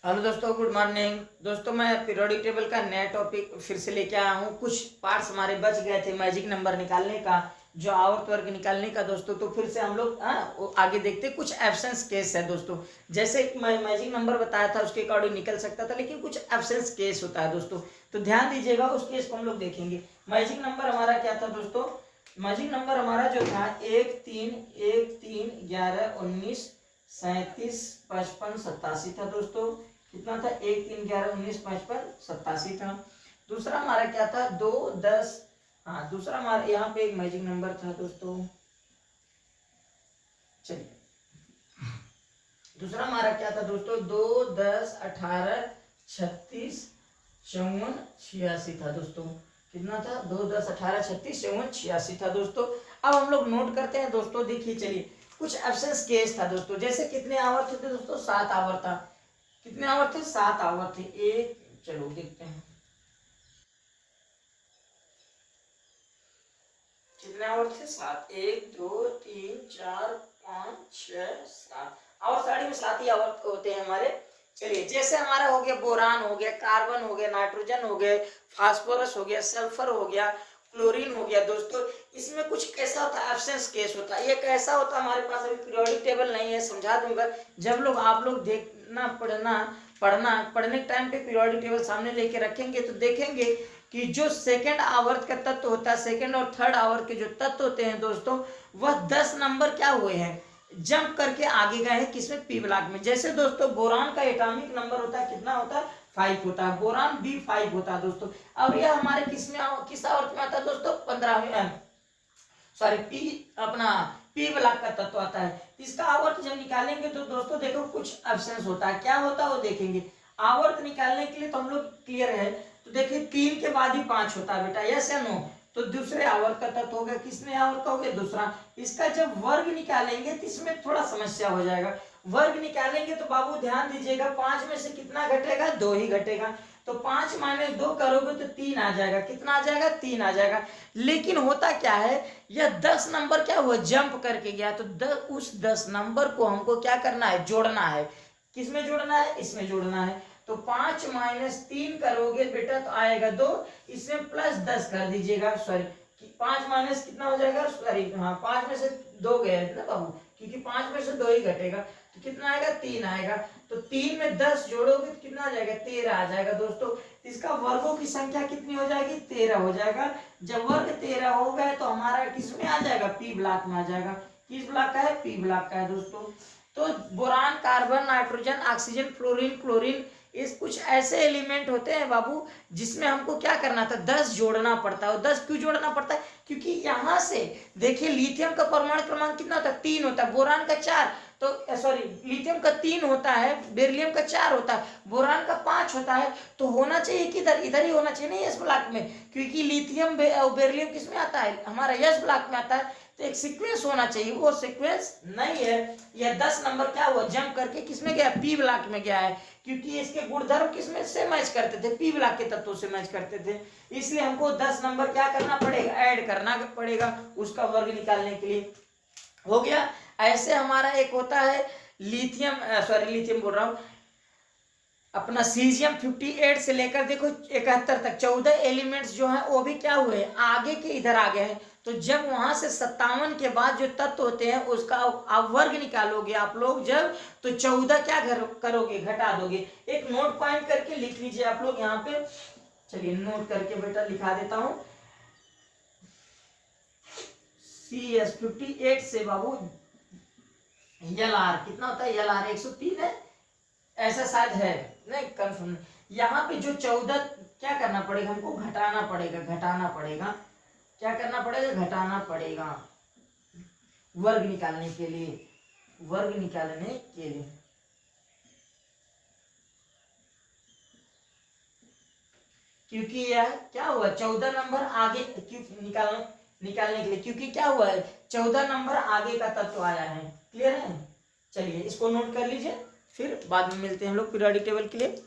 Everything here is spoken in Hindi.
हेलो दोस्तों, गुड मॉर्निंग। दोस्तों मैं पीरियोडिक टेबल का नया टॉपिक फिर से लेके आया हूँ। कुछ पार्ट्स हमारे बच गए थे मैजिक नंबर निकालने का, जो आवर्त वर्ग निकालने का दोस्तों। तो फिर से हम लोग आगे देखते। कुछ एब्सेंस केस है दोस्तों, जैसे मैं मैजिक नंबर बताया था उसके अकॉर्डिंग निकल सकता था, लेकिन कुछ एब्सेंस केस होता है दोस्तों। तो ध्यान दीजिएगा, उस केस को हम लोग देखेंगे। मैजिक नंबर हमारा क्या था दोस्तों? मैजिक नंबर हमारा जो था 1 3 1 3 11 19 37 55 87 था दोस्तों। कितना था? 1 3 11 19 55 87 था। दूसरा हमारा क्या था? 2 10। हाँ, दूसरा हमारा यहाँ पे एक मैजिक नंबर था दोस्तों। चलिए, दूसरा हमारा क्या था दोस्तों? 2 10 18 36 54 86 था दोस्तों। कितना था? 2 10 18 36 54 86 था दोस्तों। अब हम लोग नोट करते हैं दोस्तों। देखिए, चलिए, कुछ एब्सेंस केस था दोस्तों। जैसे कितने आवर्त थे दोस्तों? 7 आवर्त था। कितने आवर्त थे? 7 आवर्त थे। एक, चलो देखते हैं कितने आवर्त थे। 7, 1 2 3 4 5 6 7 और साड़ी में 7 ही आवर्त होते हैं हमारे। चलिए, जैसे हमारा हो गया बोरान, हो गया कार्बन, हो गया नाइट्रोजन, हो गया फास्फोरस, हो गया सल्फर, हो गया क्लोरीन, हो गया दोस्तों। इसमें कुछ कैसा होता है? एब्सेंस केस होता है। ये कैसा होता है? हमारे पास अभी पीरियोडिक टेबल नहीं है, समझा दूंगा जब लोग आप लोग देखना पढ़ने के टाइम पे पीरियोडिक टेबल सामने लेके रखेंगे तो देखेंगे कि जो सेकंड आवर्त का तत्व होता है, सेकंड और थर्ड आवर्त के जो तत्व होते हैं दोस्तों, वह 10 नंबर क्या हुए हैं? जंप करके आगे गए हैं। किसमें? पी ब्लॉक में। जैसे दोस्तों बोरान का एटॉमिक नंबर होता है, कितना होता है? 5 होता है। बोरान B5 होता है दोस्तों। और यह हमारे किस आवर्त में आता है दोस्तों? 15वें, सॉरी, पी ब्लॉक का तत्व आता है। इसका आवर्त जब निकालेंगे तो दोस्तों देखो कुछ एब्सेंस होता है। क्या होता है वो देखेंगे। आवर्त निकालने के लिए तो हम लोग क्लियर है। तो देखिए, 3 के बाद ही 5 होता है बेटा, यस या नो? तो दूसरे आवर्त का तत्व हो गया। किसने आवर्त का हो गया? दूसरा। इसका जब वर्ग निकालेंगे तो इसमें थोड़ा समस्या हो जाएगा। वर्ग निकालेंगे तो बाबू ध्यान दीजिएगा, 5 में से कितना घटेगा? 2 ही घटेगा। तो 5 - 2 करोगे तो 3 आ जाएगा। कितना आ जाएगा? 3 आ जाएगा। लेकिन होता क्या है, यह 10 नंबर क्या हुआ? जंप करके गया। तो उस 10 नंबर को हमको क्या करना है? जोड़ना है। किसमें जोड़ना है? इसमें जोड़ना है। तो 5 - 3 करोगे बेटा तो आएगा 2। इसमें +10 कर दीजिएगा। सॉरी, 5 माइनस कितना हो जाएगा? सॉरी, हाँ, 5 में से 2 गए ना बाबू, क्योंकि 5 में से 2 ही घटेगा। तो कितना आएगा? 3 आएगा। तो 3 में 10 जोड़ोगे तो कितना आ जाएगा? 13 आ जाएगा दोस्तों। इसका वर्गों की संख्या कितनी हो जाएगी? 13 हो जाएगा। जब वर्ग 13 हो गए तो हमारा किस में आ जाएगा? पी ब्लॉक में आ जाएगा। किस ब्लॉक का है? पी ब्लॉक का है दोस्तों। तो boron, carbon, nitrogen, oxygen, fluorine, chlorine, इस कुछ ऐसे एलिमेंट होते हैं बाबू जिसमें हमको क्या करना था? 10 जोड़ना पड़ता है। 10 क्यों जोड़ना पड़ता है? क्योंकि यहां से देखिए, लिथियम का परमाणु क्रमांक कितना होता है? 3 होता है। बोरान का 4, तो सॉरी, लिथियम का 3 होता है, बेरिलियम का 4 होता है, बोरान का 5 होता है। तो होना चाहिए किधर? इधर ही होना चाहिए, नहीं एस ब्लॉक में, क्योंकि लिथियम बेरिलियम किस में आता है? हमारा एस ब्लॉक में आता है। तो एक सीक्वेंस होना चाहिए, वो सीक्वेंस नहीं है। यह 10 नंबर क्या हुआ? जंप करके किसमें गया? पी ब्लॉक में गया है, क्योंकि इसके गुणधर्म किसमें से मैच करते थे? पी ब्लॉक के तत्वों से मैच करते थे। इसलिए हमको 10 नंबर क्या करना पड़ेगा? ऐड करना पड़ेगा उसका वर्ग निकालने के लिए। हो गया। ऐसे हमारा एक होता है लिथियम, सॉरी, लिथियम बोल रहा हूं, अपना सीजियम 58 से लेकर देखो 71 तक 14 एलिमेंट्स जो हैं वो भी क्या हुए? आगे के इधर आ गए हैं। तो जब वहां से 57 के बाद जो तत्व होते हैं उसका आप वर्ग निकालोगे आप लोग जब, तो 14 क्या करोगे? घटा दोगे। एक नोट पॉइंट करके लिख लीजिए आप लोग यहाँ पे। चलिए, नोट करके बेटा लिखा देता हूं। CS58 से बाबू LR कितना होता है? LR 103 है, ऐसा शायद है, नहीं कंफर्म। यहाँ पे जो 14 क्या करना पड़ेगा? हमको घटाना पड़ेगा। घटाना पड़ेगा। क्या करना पड़ेगा? घटाना पड़ेगा वर्ग निकालने के लिए। वर्ग निकालने के लिए क्योंकि यह क्या हुआ? 14 नंबर आगे क्यों निकालने के लिए, क्योंकि क्या हुआ है? 14 नंबर आगे का तत्व आया है। क्लियर है? चलिए, इसको नोट कर लीजिए, फिर बाद में मिलते हैं हम लोग पीरियोडिक टेबल के लिए।